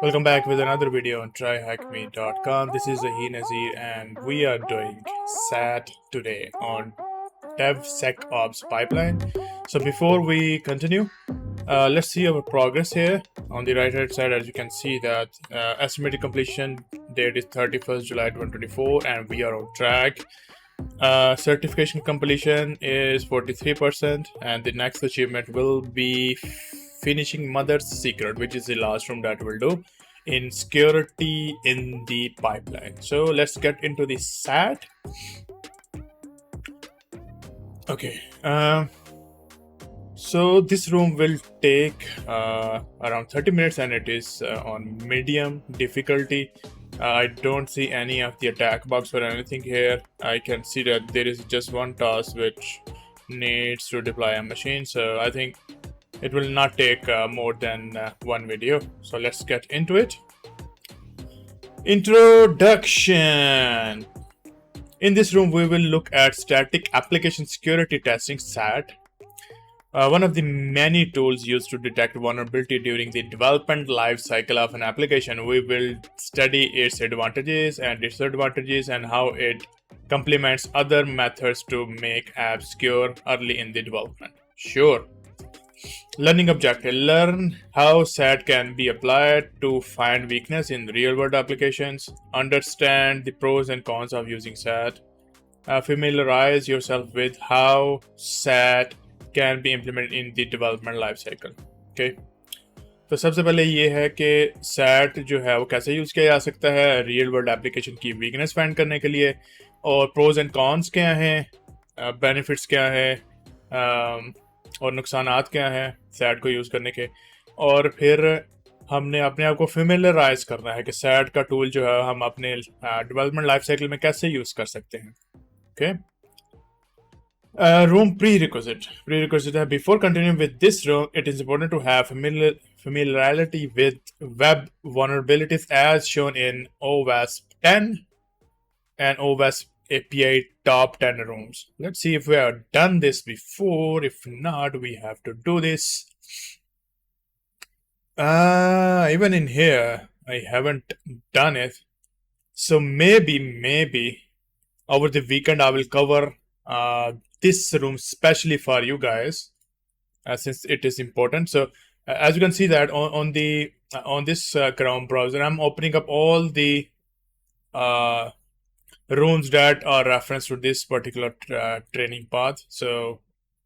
Welcome back with another video on tryhackme.com. This is Zaheen Nazir and we are doing SAT today on DevSecOps pipeline. So before we continue, let's see our progress here. On the right hand side, as you can see that estimated completion date is 31st July 2024 and we are on track. Certification completion is 43% and the next achievement will be finishing Mother's Secret, which is the last room that we'll do in security in the pipeline. So let's get into the SAT. Okay, so this room will take around 30 minutes and it is on medium difficulty. I don't see any of the attack box or anything here. I can see that there is just one task which needs to deploy a machine, so I think it will not take more than one video. So let's get into it. Introduction. In this room we will look at static application security testing, SAT. One of the many tools used to detect vulnerability during the development life cycle of an application. We will study its advantages and disadvantages and how it complements other methods to make apps secure early in the development. Sure. Learning objective. Learn how SAT can be applied to find weakness in real-world applications. Understand the pros and cons of using SAT. Familiarize yourself with how SAT can be implemented in the development life cycle. Okay. तो सबसे पहले ये है कि SAT जो है वो कैसे यूज़ किया जा सकता है रियल वर्ल्ड एप्लीकेशन की वीकनेस फाइंड करने के लिए, और प्रोज एंड कॉन्स क्या हैं, बेनिफिट्स क्या हैं और नुकसानात क्या हैं SAT को यूज़ करने के, और फिर हमने अपने आप को फेमिलराइज करना है कि SAT का टूल जो है हम अपने डेवलपमेंट लाइफ साइकिल में कैसे यूज़ कर सकते हैं. Okay. Room prerequisite. Before continuing with this room, it is important to have familiarity with web vulnerabilities as shown in OWASP 10 and OWASP API top 10 rooms. Let's see if we have done this before. If not, we have to do this. Even in here, I haven't done it. So maybe over the weekend I will cover this room specially for you guys, since it is important. So as you can see that on this Chrome browser, I'm opening up all the rooms that are referenced to this particular training path. So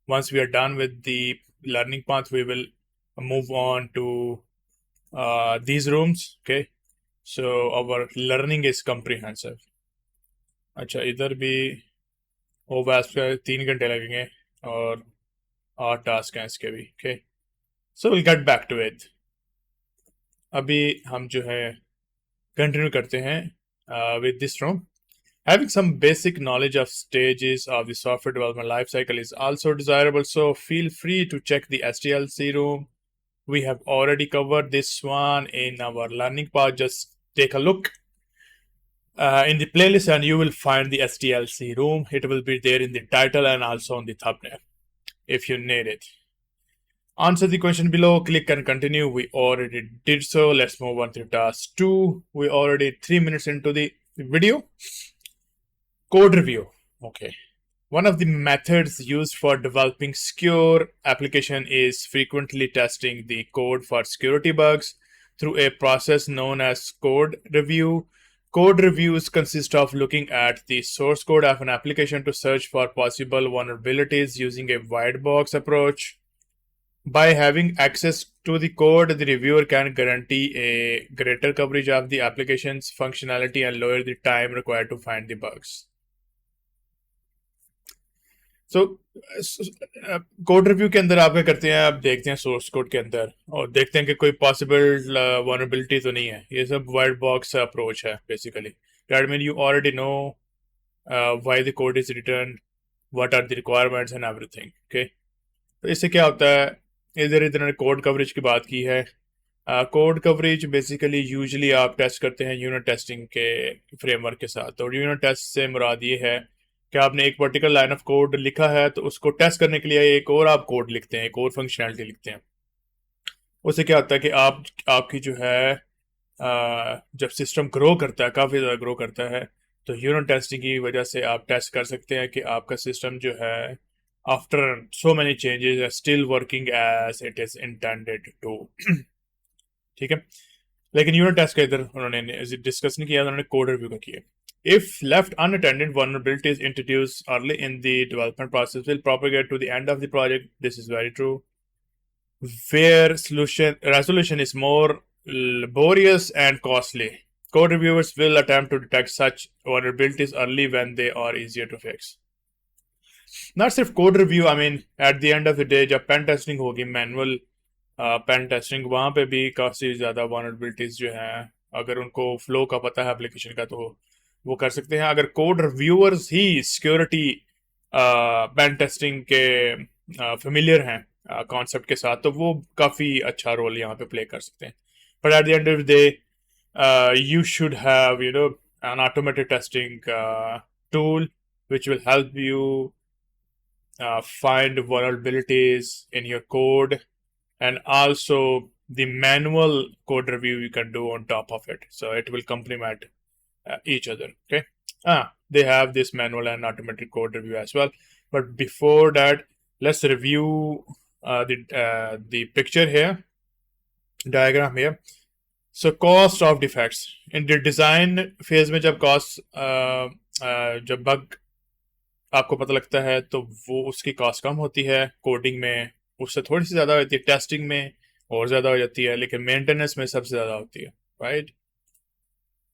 once we are done with the learning path, we will move on to these rooms. Okay, so our learning is comprehensive. अच्छा, इधर भी OWASP का 3 घंटे लगेंगे और 8 task हैं इसके भी. Okay, so will get back to it. अभी हम जो है कंटिन्यू करते हैं with this room. Having some basic knowledge of stages of the software development lifecycle is also desirable, so feel free to check the SDLC room. We have already covered this one in our learning path. Just take a look in the playlist and you will find the SDLC room. It will be there in the title and also on the thumbnail if you need it. Answer the question below, click and continue. We already did so. Let's move on to task 2. We already 3 minutes into the video. Code review. Okay. One of the methods used for developing secure application is frequently testing the code for security bugs through a process known as code review. Code reviews consist of looking at the source code of an application to search for possible vulnerabilities using a white box approach. By having access to the code, the reviewer can guarantee a greater coverage of the application's functionality and lower the time required to find the bugs. So, code review के अंदर आप क्या करते हैं, आप देखते हैं source code के अंदर और देखते हैं कि कोई पॉसिबल वनरेबिलिटी तो नहीं है. ये सब वाइट बॉक्स अप्रोच है basically. That mean you already know why the code is written, what are the requirements and everything. Okay, तो इससे क्या होता है, इधर ने कोड कवरेज की बात की है. कोड कवरेज बेसिकली यूजुअली आप टेस्ट करते हैं यूनिट टेस्टिंग के फ्रेमवर्क के साथ. तो यूनिट टेस्ट से मुराद ये है कि आपने एक पर्टिकुलर लाइन ऑफ कोड लिखा है तो उसको टेस्ट करने के लिए एक और आप कोड लिखते हैं, एक और फंक्शनैलिटी लिखते हैं. उससे क्या होता है कि आपकी जो है जब सिस्टम ग्रो करता है, काफ़ी ज़्यादा ग्रो करता है, तो यूनिट टेस्टिंग की वजह से आप टेस्ट कर सकते हैं कि आपका सिस्टम जो है after so many changes still working as it is intended to. ठीक है, लेकिन यूनिट टेस्ट का इधर उन्होंने डिस्कस नहीं किया, उन्होंने कोड रिव्यू का किया। If left unattended, vulnerabilities introduced early in the development process will propagate to the end of the project. This is very true. Where solution resolution is more laborious and costly, code reviewers will attempt to detect such vulnerabilities early when they are easier to fix. Not सिर्फ code review, I mean at the end of the day जब pen testing होगी, manual pen testing, वहाँ पे भी काफ़ी ज़्यादा vulnerabilities जो हैं, अगर उनको फ्लो का पता है एप्लीकेशन का तो वो कर सकते हैं। अगर कोड रिव्यूअर्स ही सिक्योरिटी पेन टेस्टिंग के फेमिलियर हैं कॉन्सेप्ट के साथ, तो वो काफ़ी अच्छा रोल यहाँ पे प्ले कर सकते हैं। But at the end of the day you should have an automated testing tool which will help you find vulnerabilities in your code, and also the manual code review you can do on top of it, so it will complement each other. Okay, they have this manual and automated code review as well, but before that let's review the picture here, diagram here. So cost of defects in the design phase में जब cost जब bug आपको पता लगता है तो वो उसकी कॉस्ट कम होती है, कोडिंग में उससे थोड़ी सी ज़्यादा होती है, टेस्टिंग में और ज़्यादा हो जाती है, लेकिन मेंटेनेंस में सबसे ज़्यादा होती है, राइट?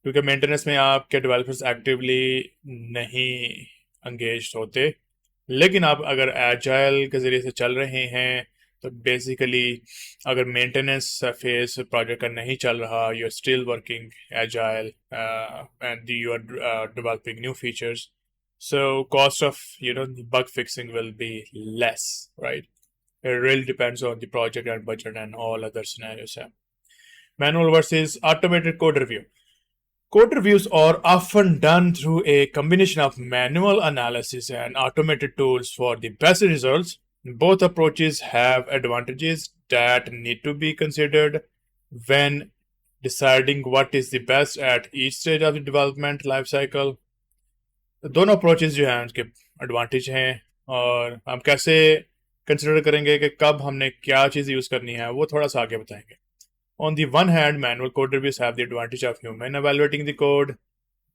क्योंकि मेंटेनेंस में आपके डेवलपर्स एक्टिवली नहीं एंगेज होते, लेकिन आप अगर एजाइल के ज़रिए से चल रहे हैं तो बेसिकली अगर मेंटेनेंस फेज प्रोजेक्ट का नहीं चल रहा, you are still working agile and you are developing new features, so cost of bug fixing will be less, right? It really depends on the project and budget and all other scenarios. Manual versus automated code review. Code reviews are often done through a combination of manual analysis and automated tools for the best results. Both approaches have advantages that need to be considered when deciding what is the best at each stage of the development lifecycle. दोनों approaches जो हैं उनके advantage हैं, और हम कैसे consider करेंगे कि कब हमने क्या चीज़ यूज़ करनी है वो थोड़ा सा आगे बताएंगे। On the one hand, manual code reviews have the advantage of human evaluating the code,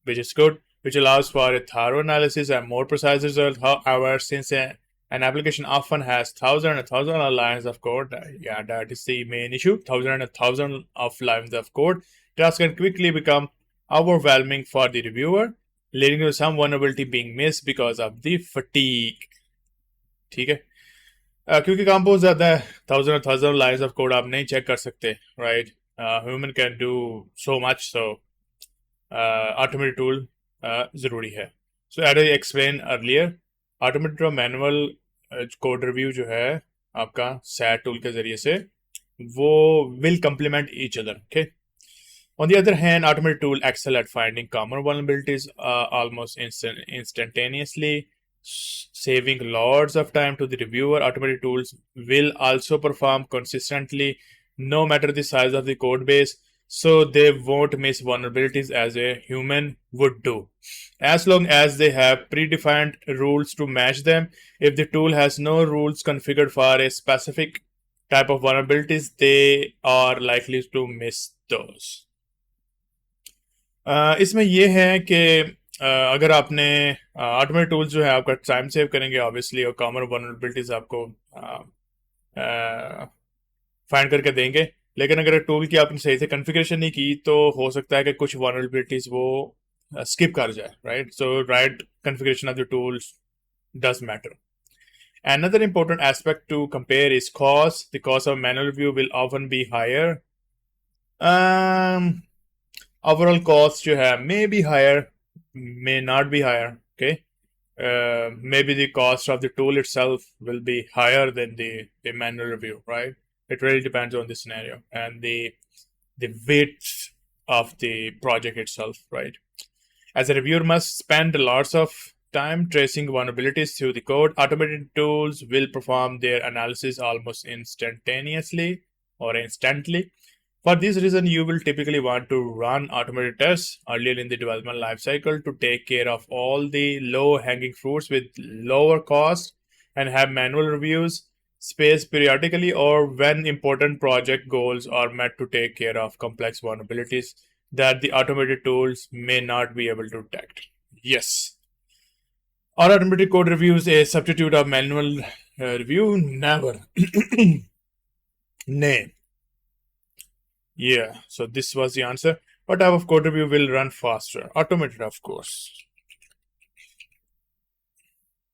which is good, which allows for a thorough analysis and more precise results. However, since an application often has thousands of lines of code, that is the main issue, thousands of lines of code, tasks can quickly become overwhelming for the reviewer, leading to some vulnerability being missed because of the fatigue. ठीक है, क्योंकि काम बहुत ज़्यादा है, thousand lines of code आप नहीं check कर सकते, right? Human can do so much, so automated tool ज़रूरी है। So as I explain earlier, automated और मैनुअल कोड रिव्यू जो है आपका सैट टूल के ज़रिए से, वो will complement each other. Okay, on the other hand, automated tools excel at finding common vulnerabilities almost instantaneously, saving lots of time to the reviewer. Automated tools will also perform consistently no matter the size of the code base, so they won't miss vulnerabilities as a human would do, as long as they have predefined rules to match them. If the tool has no rules configured for a specific type of vulnerabilities, they are likely to miss those. इसमें ये है कि अगर आपने automated tools जो है आपका time save करेंगे ऑब्वियसली, और कॉमन वनरेबिलिटीज आपको फाइंड करके देंगे, लेकिन अगर टूल की आपने सही से कॉन्फ़िगरेशन नहीं की तो हो सकता है कि कुछ वनरेबिलिटीज वो स्किप कर जाए, right? So right configuration of the tools does matter. Another important aspect to compare is cost. The cost of manual review will often be higher. Overall cost जो है may be higher, may not be higher. Okay, maybe the cost of the tool itself will be higher than the manual review, right? It really depends on the scenario and the width of the project itself, right? As a reviewer must spend lots of time tracing vulnerabilities through the code. Automated tools will perform their analysis almost instantaneously or instantly, For this reason, you will typically want to run automated tests earlier in the development lifecycle to take care of all the low-hanging fruits with lower cost, and have manual reviews spaced periodically or when important project goals are met to take care of complex vulnerabilities that the automated tools may not be able to detect. Yes. Are automated code reviews a substitute of manual review? Never. Nay. Yeah, so this was the answer. What type of code review will run faster? Automated, of course.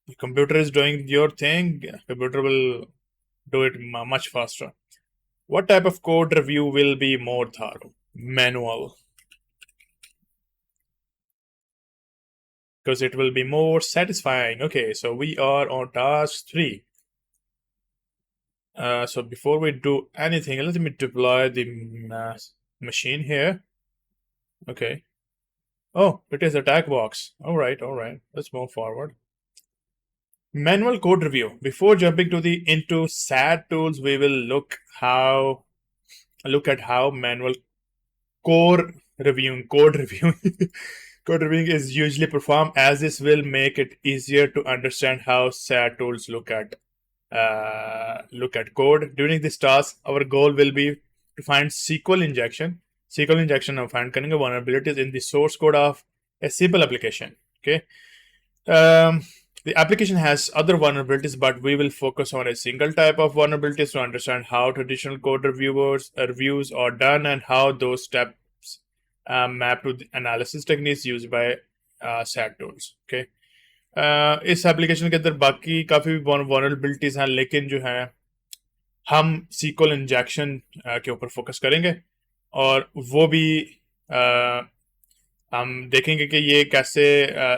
The computer is doing your thing, computer will do it much faster. What type of code review will be more thorough? Manual. Because it will be more satisfying. Okay, so we are on task 3. So before we do anything, let me deploy the machine here. Okay. Oh, it is attack box. All right. Let's move forward. Manual code review. Before jumping to the into SAT tools, we will look at how manual code reviewing code reviewing is usually performed, as this will make it easier to understand how SAT tools look at code. During this task, our goal will be to find SQL injection. SQL injection of find vulnerabilities in the source code of a simple application. Okay. The application has other vulnerabilities, but we will focus on a single type of vulnerabilities to understand how traditional code reviews are done and how those steps map to the analysis techniques used by SAT tools. Okay. इस application के अंदर बाकी काफ़ी vulnerabilities हैं, लेकिन जो है हम SQL इंजेक्शन के ऊपर फोकस करेंगे और वो भी हम देखेंगे कि ये कैसे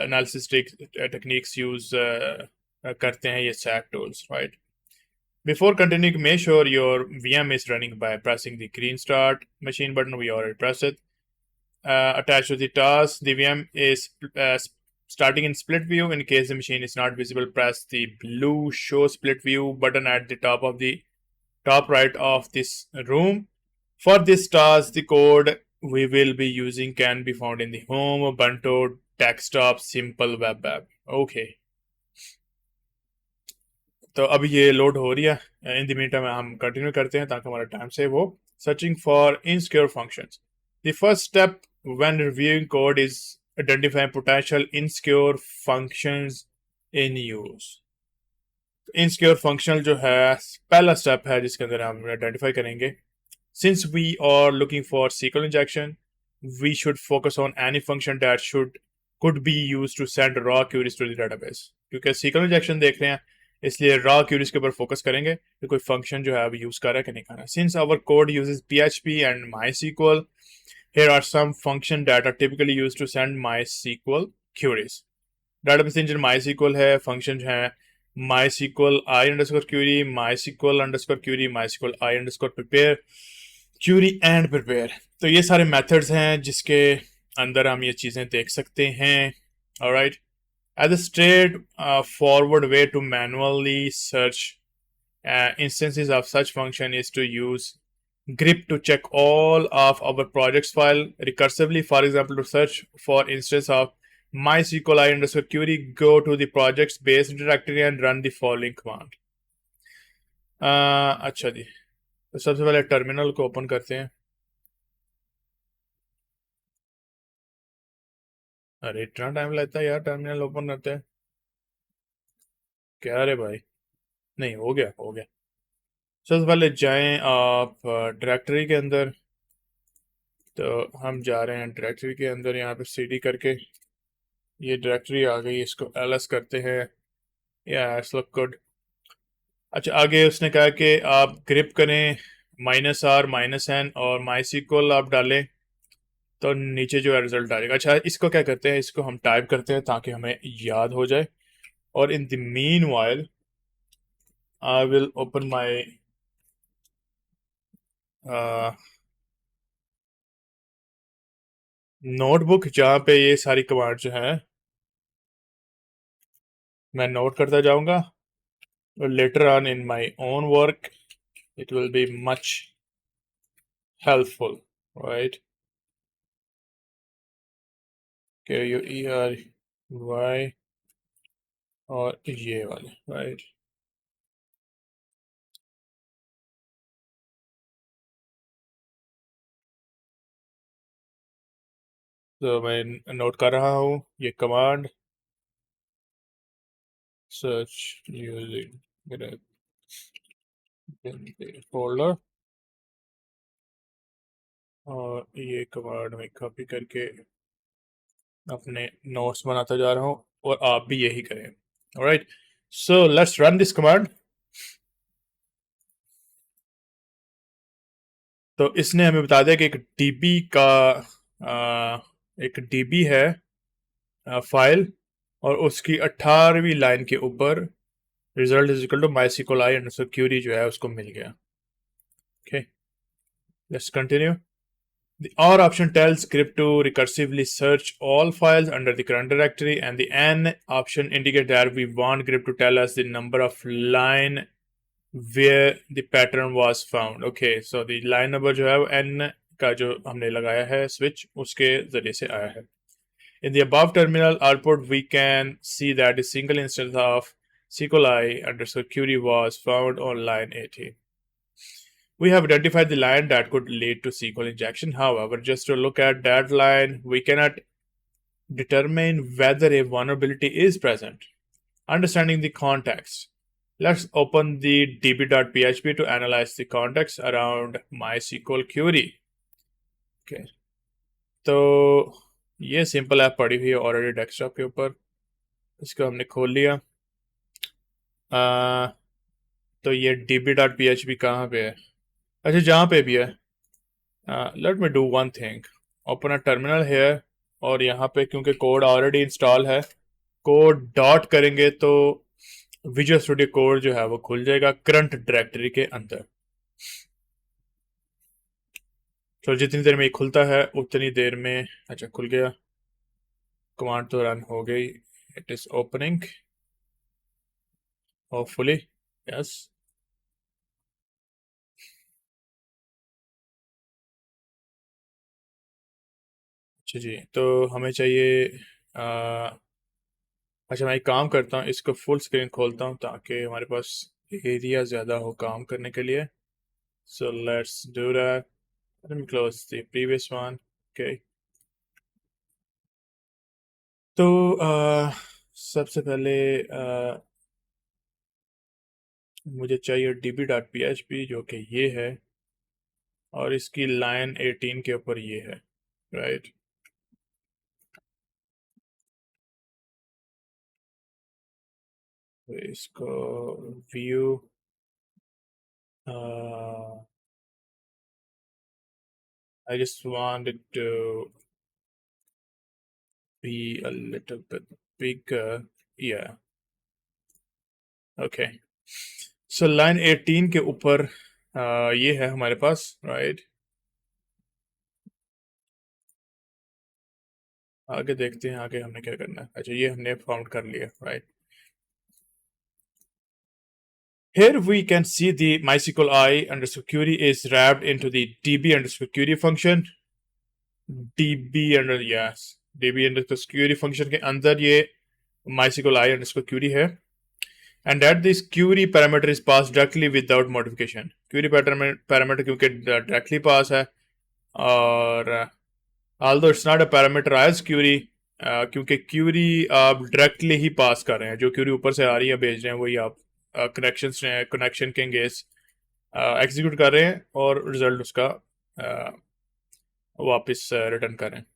एनालिसिस टेक्निक्स यूज करते हैं ये SAT tools, right? Before continuing, make sure your VM is running by pressing the green start machine button. We already pressed it. Attached to the task, the VM is starting in split view. In case the machine is not visible, press the blue show split view button at the top right of this room. For this task, the code we will be using can be found in the home Ubuntu desktop simple web app. Okay. तो अभी ये load हो रही है. In the mean time हम continue करते हैं ताकि हमारा टाइम सेव हो. Searching for insecure functions. The first step when reviewing code is identifying potential insecure functions in use. Insecure functional जो है पहला स्टेप है जिसके अंदर हम आइडेंटिफाई करेंगे. Since we are looking for SQL injection, we should focus on any function that could be used to send raw queries to the database. क्योंकि SQL injection देख रहे हैं इसलिए raw queries के ऊपर फोकस करेंगे कि कोई फंक्शन जो है अभी यूज कर रहा है कि नहीं कर रहा है. Since our code uses PHP and MySQL, here are some functions that are typically used to send MySQL queries. Database engine MySQL है, function जो है MySQL I_query, MySQL_query, MySQL I_prepare, query and prepare. तो ये सारे methods हैं जिसके अंदर हम ये चीज़ें देख सकते हैं. Alright. As a straightforward way to manually search instances of such function is to use grep to check all of our projects file recursively. For example, to search for instance of MySQL I_query, go to the projects base directory and run the following command. अच्छा जी, तो सबसे पहले terminal को open करते हैं. अरे इतना time लगता है यार टर्मिनल ओपन करते हैं क्या रे भाई. नहीं, हो गया. सबसे पहले जाएं आप डायरेक्टरी के अंदर. तो हम जा रहे हैं डायरेक्टरी के अंदर, यहाँ पे cd करके ये डायरेक्टरी आ गई, इसको ls करते हैं. या लुक गुड. अच्छा, आगे उसने कहा कि आप ग्रिप करें -r -n और MySQL आप डालें तो नीचे जो है रिजल्ट आ जाएगा. अच्छा, इसको क्या करते हैं, इसको हम टाइप करते हैं ताकि हमें याद हो जाए. और in the mean while I will open my notebook जहाँ पे ये सारी कमांड जो है मैं नोट करता जाऊंगा. Later on in my own work it will be much helpful, right? KUERY और ये वाले, right? तो मैं नोट कर रहा हूँ ये command, search using grep in the folder, और ये कमांड में कॉपी करके अपने नोट्स बनाता जा रहा हूँ और आप भी यही करें। Alright, so let's run this command. तो इसने हमें बता दिया कि एक डीबी का एक डीबी है फाइल, और उसकी 18वीं लाइन के ऊपर result is equal to MySQL i underscore query जो है उसको मिल गया। Okay, let's continue. The OR option tells grep to recursively search all files under the current directory, and the N option indicates that we want grep to tell us the number of line where the pattern was found. Okay, so the line number जो है वो N का जो हमने लगाया है switch उसके जरिए से आया है। In the above terminal output, we can see that a single instance of SQLi underscore query was found on line 18. We have identified the line that could lead to SQL injection. However, just to look at that line, we cannot determine whether a vulnerability is present. Understanding the context. Let's open the db.php to analyze the context around MySQL query. Okay. तो ये simple app पड़ी हुई है already desktop के ऊपर, इसको हमने खोल लिया। तो ये db.php कहाँ पे है? अच्छा, जहाँ पे भी है। Let me do one thing, open a terminal here, और यहाँ पे क्योंकि कोड ऑलरेडी इंस्टॉल है, कोड डॉट करेंगे तो विजुअल स्टूडियो कोड जो है वो खुल जाएगा करंट डायरेक्टरी के अंदर। तो जितनी देर में ये खुलता है उतनी देर में, अच्छा खुल गया, कमांड तो रन हो गई, it is opening hopefully, yes. अच्छा जी, तो हमें चाहिए अच्छा मैं एक काम करता हूँ, इसको फुल स्क्रीन खोलता हूँ ताकि हमारे पास एरिया ज़्यादा हो काम करने के लिए। सो let's do that, let me close the previous one. Okay, तो सबसे पहले मुझे चाहिए db.php जो कि ये है, और इसकी लाइन 18 के ऊपर ये है, राइट। तो इसको view I just wanted to be a little bit bigger, yeah, okay. So line 18 के ऊपर ये है हमारे पास, राइट। आगे देखते हैं आगे हमने क्या करना है। अच्छा, ये हमने फाउंड कर लिया, right. Here we can see the MySQL I underscore query is wrapped into the db underscore query function, db underscore query function के अंदर ये MySQL I underscore query है, and that this query parameter is passed directly without modification. Query parameter क्योंकि directly pass है, और although it's not a parameterized query, क्योंकि Curie आप directly ही पास कर रहे हैं, जो क्यूरी ऊपर से आ रही है भेज रहे हैं वही आप कनेक्शन के एंगेज एग्जीक्यूट कर रहे हैं और रिजल्ट उसका वापस रिटर्न कर रहे हैं।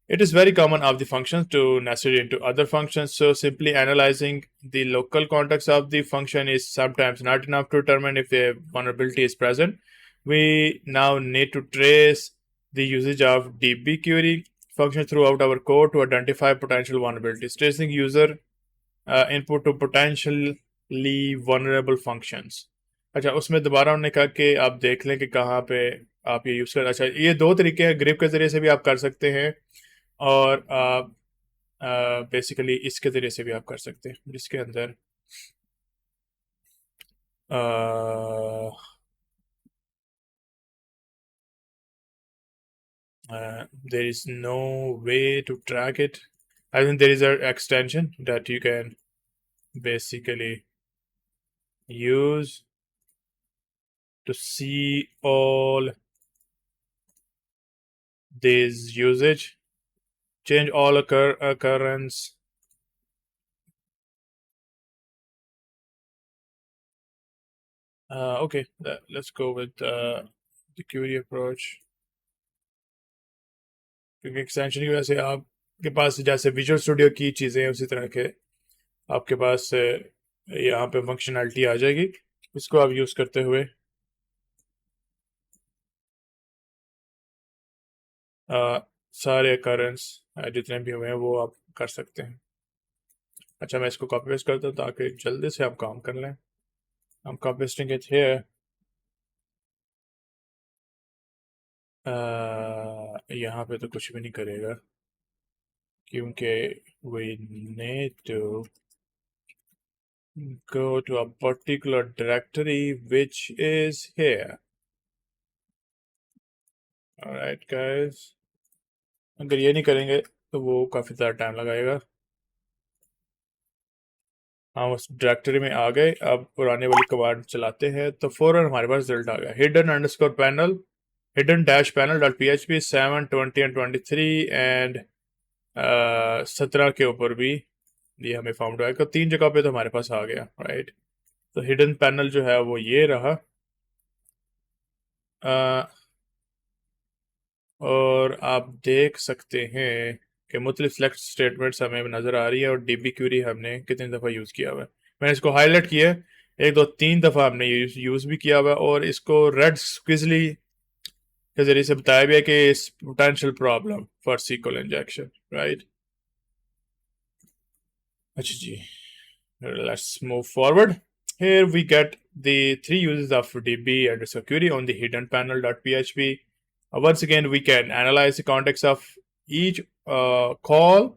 It is very common of the functions to nested into other functions, so simply analyzing the local context of the function is sometimes not enough to determine if a vulnerability is present. We now need to trace the usage of dbQuery function throughout our code to identify potential vulnerabilities, tracing user input to potentially vulnerable functions. अच्छा, उसमें दोबारा उन्होंने कहा कि आप देख लें कि कहाँ पे आप ये यूज़ कर। अच्छा, ये दो तरीके हैं, ग्रिप के ज़रिए से भी आप कर सकते हैं और आप बेसिकली इसके ज़रिए से भी आप कर सकते हैं, जिसके अंदर There is no way to track it. I think there is an extension that you can basically use to see all this usage. Change all occurrence. Okay, let's go with the query approach. क्योंकि extension की वजह से आपके पास जैसे visual studio की चीज़ें हैं उसी तरह के आपके पास यहाँ पे फंक्शनैलिटी आ जाएगी, इसको आप यूज़ करते हुए सारे अकरेंस जितने भी हुए हैं वो आप कर सकते हैं। अच्छा, मैं इसको कॉपी पेस्ट करता हूँ ताकि जल्दी से आप काम कर लें। हम कॉपी पेस्टिंग इट हियर। यहाँ पे तो कुछ भी नहीं करेगा क्योंकि we need to go to a particular directory which is here. Alright guys, अगर ये नहीं करेंगे तो वो काफ़ी ज़्यादा टाइम लगाएगा। हम उस डायरेक्टरी में आ गए, अब पुराने वाली कमांड चलाते हैं तो फौरन हमारे पास रिजल्ट आ गया। Hidden underscore panel, hidden dash panel dot PHP 7, 20 and 23 and 17 के ऊपर भी ये हमें फाउंड हुआ है। 3 जगह पे तो हमारे पास आ गया, राइट। तो हिडन पैनल जो है वो ये रहा। और आप देख सकते हैं कि मुख्तलिफ सेलेक्ट स्टेटमेंट्स हमें नज़र आ रही है और DB क्यूरी हमने कितनी दफ़ा यूज़ किया हुआ है। मैंने इसको हाईलाइट किया है, 1, 2, 3 दफ़ा हमने यूज़ भी किया हुआ है और इसको रेड स्क्विज़ली के ज़रिए से बताया भी है कि इस potential problem for SQL injection, right. अच्छा जी, let's move forward. Here we get the 3 uses of DB underscore query on the hidden panel.php. Once again, we can analyze the context of each call,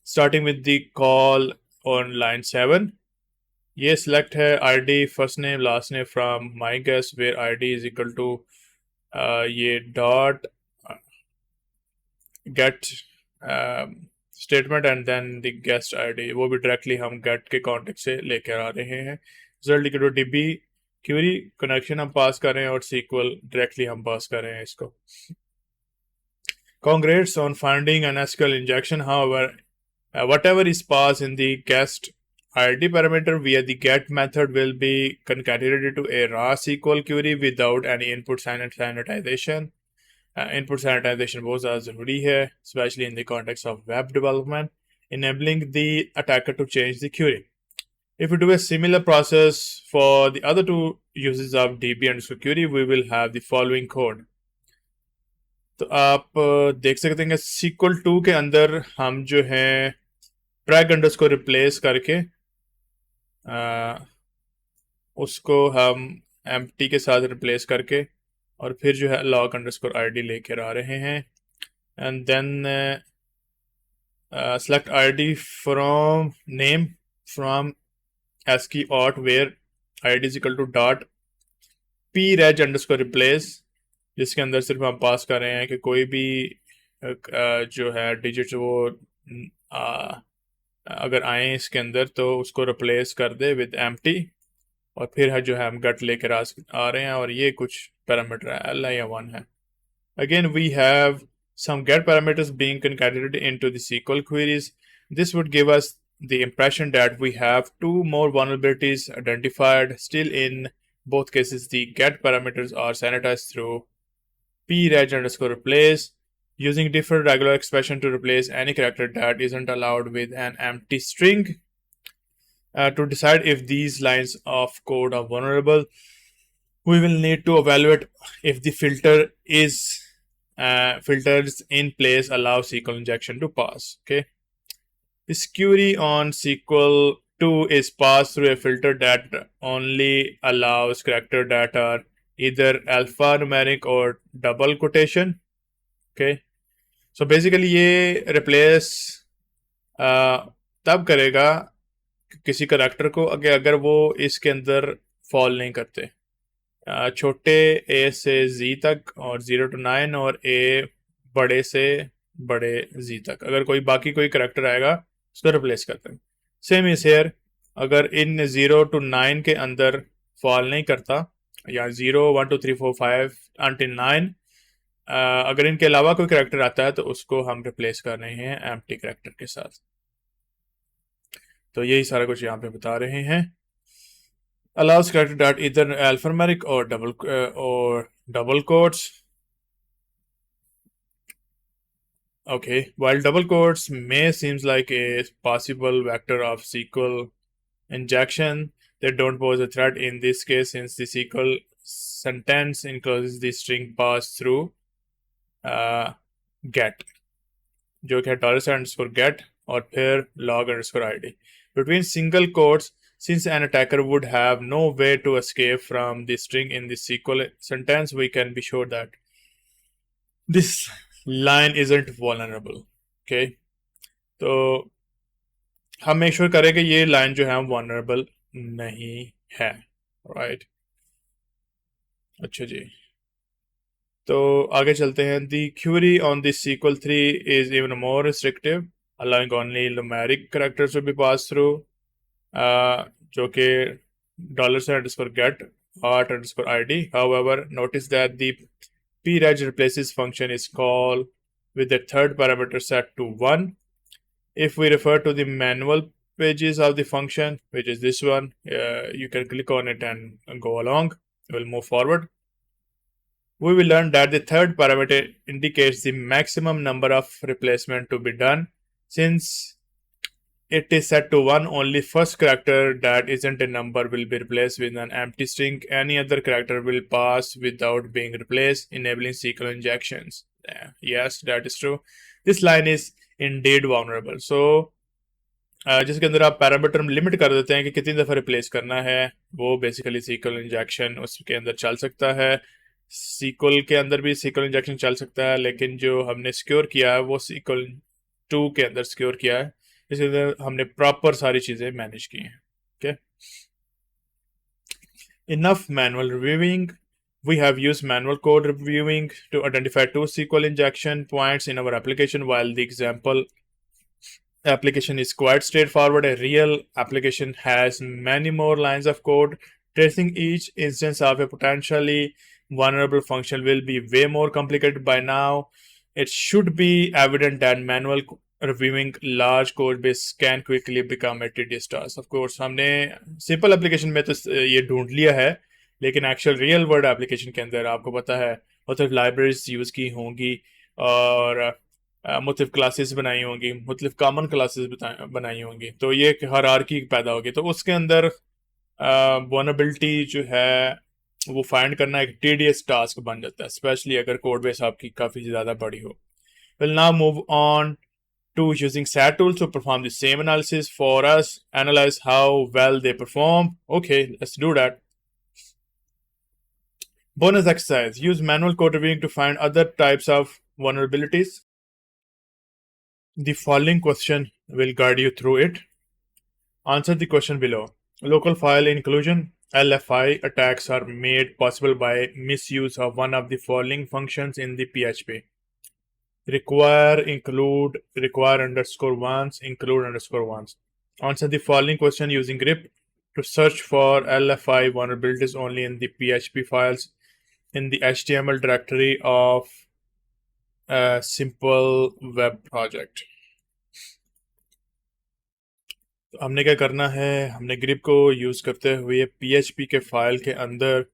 starting with the call on line 7. ये select है ID first name last name from my guess where ID is equal to ये dot get statement and then the guest ID, वो भी directly हम gate के contact से लेकर आ रहे हैं। Result equal to DB query connection हम पास कर रहे हैं और SQL डायरेक्टली हम पास कर रहे हैं इसको। Congrats on finding an SQL injection. However, whatever is passed in the guest ID parameter via the get method will be concatenated to a raw SQL query without any input sanitization. Input sanitization बहुत ज़्यादा ज़रूरी है, especially in the context of web development, enabling the attacker to change the query. If we do a similar process for the other 2 uses of DB underscore query, we will have the following code. तो आप देख सकते हैं कि SQL 2 के अंदर हम जो है drag underscore replace करके उसको हम empty के साथ replace करके और फिर जो है log underscore ID लेकर आ रहे हैं and then select ID from name from ASCII auth where ID is equal to dot preg underscore replace, जिसके अंदर सिर्फ हम पास कर रहे हैं कि कोई भी जो है डिजिट वो अगर आए इसके अंदर तो उसको रिप्लेस कर दे विद एम्प्टी और फिर है जो है हम गट लेकर आ रहे हैं और ये कुछ पैरामीटर है L या 1 है। Again we have some get parameters being concatenated into the SQL queries. This would give us the impression that we have 2 more vulnerabilities identified. Still, in both cases, the get parameters are sanitized through preg underscore replace, using different regular expression to replace any character that isn't allowed with an empty string. To decide if these lines of code are vulnerable, we will need to evaluate if the filter is filters in place allow SQL injection to pass. Okay, this query on SQL 2 is passed through a filter that only allows character that are either alphanumeric or double quotation. Okay, so basically ये replace तब करेगा किसी character को अगर वो इसके अंदर fall नहीं करते। छोटे A से Z तक और 0 to 9 और A बड़े से बड़े जी तक। अगर कोई बाकी कोई करेक्टर आएगा उसको रिप्लेस करते हैं। सेम इज हेयर, अगर इन 0 to 9 के अंदर फॉल नहीं करता, या 0 1 2 3 4 5 until 9, अगर इनके अलावा कोई करेक्टर आता है तो उसको हम रिप्लेस कर रहे हैं एम्प्टी करेक्टर के साथ। तो यही सारा कुछ यहाँ पे बता रहे हैं। allows character that either alphanumeric or double quotes. Okay, while double quotes may seems like a possible vector of SQL injection, they don't pose a threat in this case since the SQL sentence encloses the string passed through get, जो कि है $_get और फिर log_id. Between single quotes, since an attacker would have no way to escape from the string in the SQL sentence, we can be sure that this line isn't vulnerable. Okay, तो हम make sure करें कि ये line जो है vulnerable नहीं है, right? अच्छा जी, तो आगे चलते हैं। The query on the SQL 3 is even more restrictive, allowing only numeric characters to be passed through, जो कि $_get art_id. However, notice that the preg replaces function is called with the third parameter set to 1. If we refer to the manual pages of the function, which is this one, you can click on it and go along. We'll move forward. We will learn that the third parameter indicates the maximum number of replacement to be done. Since it is set to 1, only first character that isn't a number will be replaced with an empty string. Any other character will pass without being replaced, enabling SQL injections. Yes, that is true. This line is indeed vulnerable. So जिसके अंदर आप parameter limit कर देते हैं कि कितनी दफ़ा replace करना है, वो बेसिकली SQL इंजेक्शन उसके अंदर चल सकता है। SQL के अंदर भी SQL इंजेक्शन चल सकता है, लेकिन जो हमने सिक्योर किया है वो SQL 2 के अंदर सिक्योर किया है, इसके अंदर हमने प्रॉपर सारी चीज़ें मैनेज की हैं। Okay, enough manual reviewing. We have used manual code reviewing to identify 2 SQL injection points in our application. While the example application is quite straightforward, a real application has many more lines of code. Tracing each instance of a potentially vulnerable function will be way more complicated. By now, it should be evident that manual reviewing large code base can quickly become a tedious task. Of course, हमने simple application में तो ये ढूंढ लिया है, लेकिन actual real world application के अंदर आपको पता है मुख्तलिफ लाइब्रेरीज यूज़ की होंगी और मुख्तलिफ क्लासेस बनाई होंगी, मुख्तलिफ कॉमन क्लासेस बनाई होंगी, तो ये एक हायरार्की पैदा होगी। तो उसके अंदर वल्नरेबिलिटी जो है वो फाइंड करना एक टीडियस टास्क बन जाता है, स्पेशली अगर कोड बेस आपकी काफ़ी ज़्यादा बड़ी हो। We'll now move on to using SAT tools to perform the same analysis for us, analyze how well they perform. Okay, let's do that. Bonus exercise. Use manual code reviewing to find other types of vulnerabilities. The following question will guide you through it. Answer the question below. Local file inclusion (LFI) attacks are made possible by misuse of one of the following functions in the PHP. Require, include, require _once, include _once. Answer the following question using grep to search for LFI vulnerabilities only in the PHP files in the HTML directory of a simple web project. तो हमने क्या करना है, हमने grep को use करते हुए PHP के फाइल के अंदर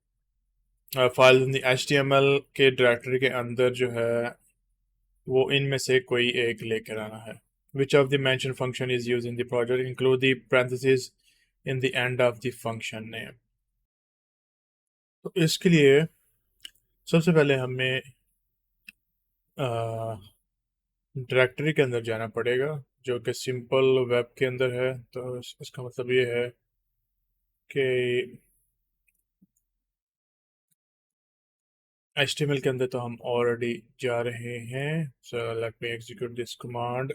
फाइल इन द HTML के डायरेक्टरी के अंदर जो है वो इनमें से कोई एक लेकर आना है. Which of the mentioned function is used in the project? Include the parentheses in the end of the function name. तो इसके लिए सबसे पहले हमें डायरेक्टरी के अंदर जाना पड़ेगा जो कि सिंपल वेब के अंदर है। तो इसका मतलब ये है कि HTML के अंदर तो हम ऑलरेडी जा रहे हैं। So let me execute this command.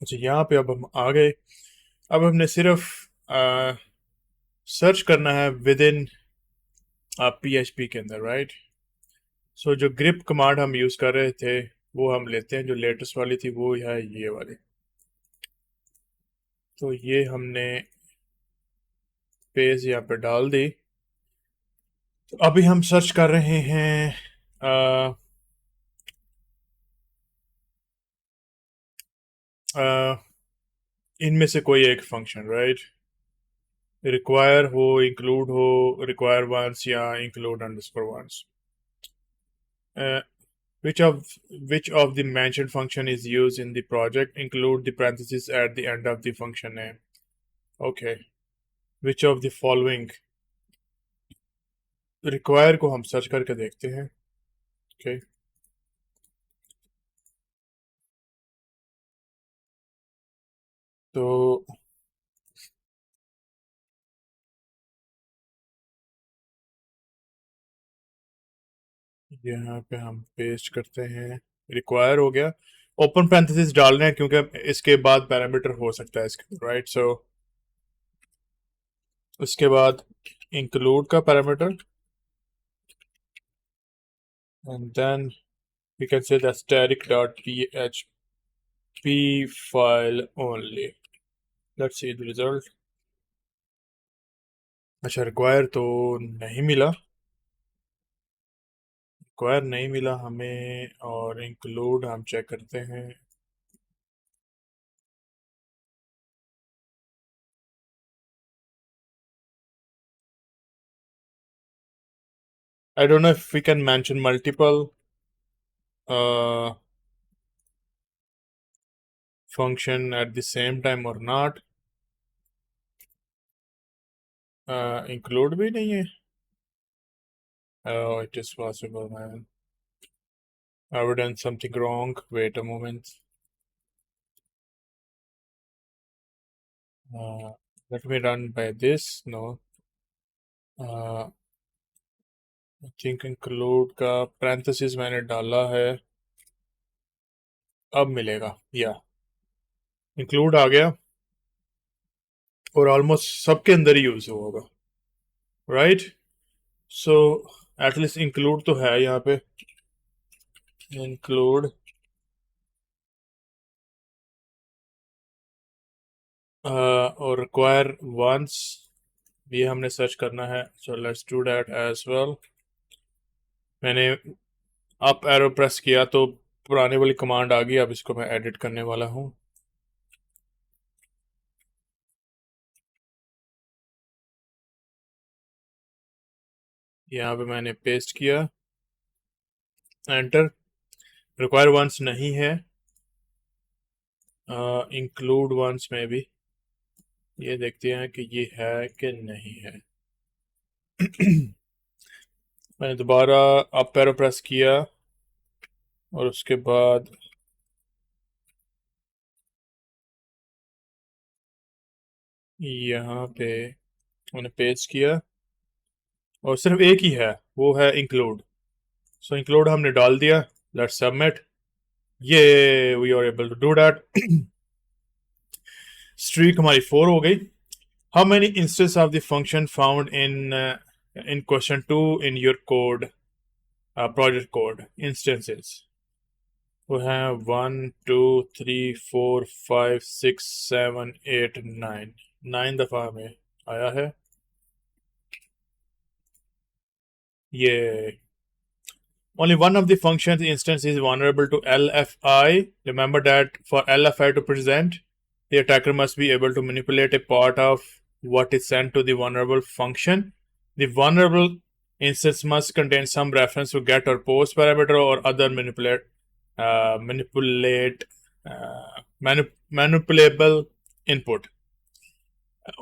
अच्छा, यहाँ पे अब हम आ गए। अब हमने सिर्फ सर्च करना है विद इन PHP के अंदर, राइट। सो जो ग्रिप कमांड हम यूज़ कर रहे थे वो हम लेते हैं, जो लेटेस्ट वाली थी वो है ये वाली। तो ये हमने पेज यहाँ पे डाल दी। तो अभी हम सर्च कर रहे हैं अ, अ, इनमें से कोई एक फंक्शन, राइट? रिक्वायर हो, इंक्लूड हो, रिक्वायर वंस या include underscore once. which of the mentioned function is used in the project? Include the parentheses at the end of the function name. Okay. Which of the following? Require को हम search करके देखते हैं। Okay. तो यहाँ पे हम paste करते हैं, रिक्वायर हो गया। ओपन पैरेंथेसिस डाल रहे हैं क्योंकि इसके बाद पैरामीटर हो सकता है इसके, राइट? सो उसके बाद इंक्लूड का parameter, and then we can say that static.php file only. Let's see the result. अच्छा, रिक्वायर तो नहीं मिला, रिक्वायर नहीं मिला हमें। और इंक्लूड हम चेक करते हैं। I don't know if we can mention multiple function at the same time or not. Include भी नहीं है। Oh, it is possible, man. I've done something wrong. Wait a moment. Let me run by this. No. I think include का parenthesis मैंने डाला है, अब मिलेगा या इंक्लूड आ गया और ऑलमोस्ट सबके अंदर ही यूज होगा, राइट? सो एटलीस्ट इंक्लूड तो है यहाँ पे। इंक्लूड और रिक्वायर वंस, ये हमने सर्च करना है। So let's do that as well. मैंने अप एरो प्रेस किया तो पुरानी वाली कमांड आ गई, अब इसको मैं एडिट करने वाला हूँ। यहाँ पे मैंने पेस्ट किया, एंटर। रिक्वायर वंस नहीं है, इंक्लूड वंस में भी ये देखते हैं कि ये है कि नहीं है। मैंने दोबारा अप एरो प्रेस किया और उसके बाद यहाँ पे मैंने पेस्ट किया और सिर्फ एक ही है, वो है इंक्लूड। सो इंक्लूड हमने डाल दिया। Let's submit. ये we are able to do that. Streak हमारी 4 हो गई। How many instance of the function found in question 2 in your code, project code instances? वो है 1 2 3 4 5 6 7 8 9। 9 दफा हमें आया है ये। Only one of the functions instance is vulnerable to LFI. Remember that for LFI to present, the attacker must be able to manipulate a part of what is sent to the vulnerable function. The vulnerable instance must contain some reference to get or post parameter or other manipulable input.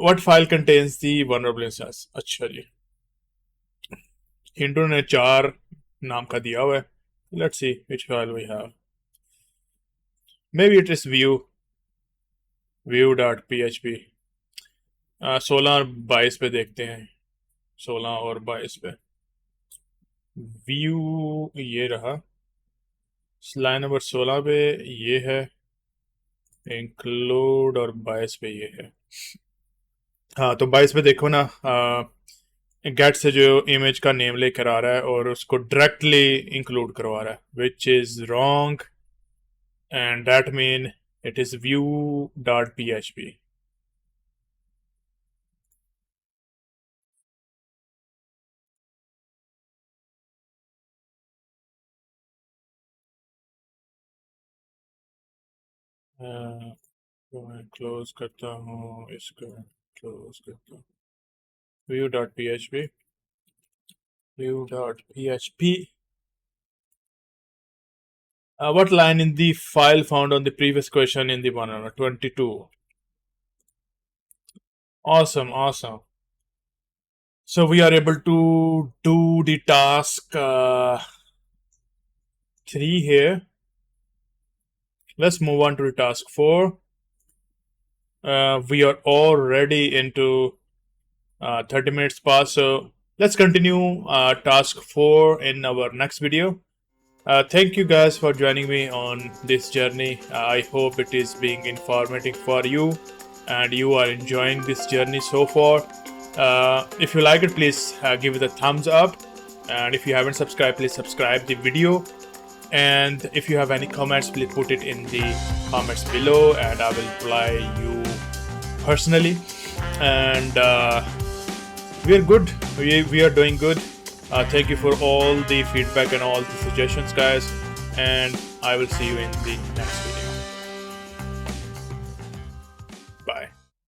What file contains the vulnerable instance? अच्छा जी, हिंडू ने 4 नाम का दिया हुआ है। Let's see which file we have. Maybe it is view.php। 16 और 22 पे देखते हैं। 16 और 22 पे व्यू ये रहा। लाइन नंबर 16 पे ये है इंक्लूड और 22 पे ये है। हाँ, तो 22 पे देखो ना, गेट से जो इमेज का नेम लेकर आ रहा है और उसको डायरेक्टली इंक्लूड करवा रहा है, which is wrong, and that mean it is view.php. तो मैं क्लोज करता हूँ इसको, क्लोज करता हूँ view.php, view.php. What line in the file found on the previous question in the banana? 22. Awesome, awesome. So we are able to do the task 3 here. Let's move on to the task 4. We are already into 30 minutes past, so let's continue task 4 in our next video. Thank you guys for joining me on this journey. I hope it is being informative for you and you are enjoying this journey so far. If you like it, please give it a thumbs up, and if you haven't subscribed, please subscribe the video, and if you have any comments, please put it in the comments below and I will reply you personally. And we are good, we are doing good. Thank you for all the feedback and all the suggestions, guys, and I will see you in the next video.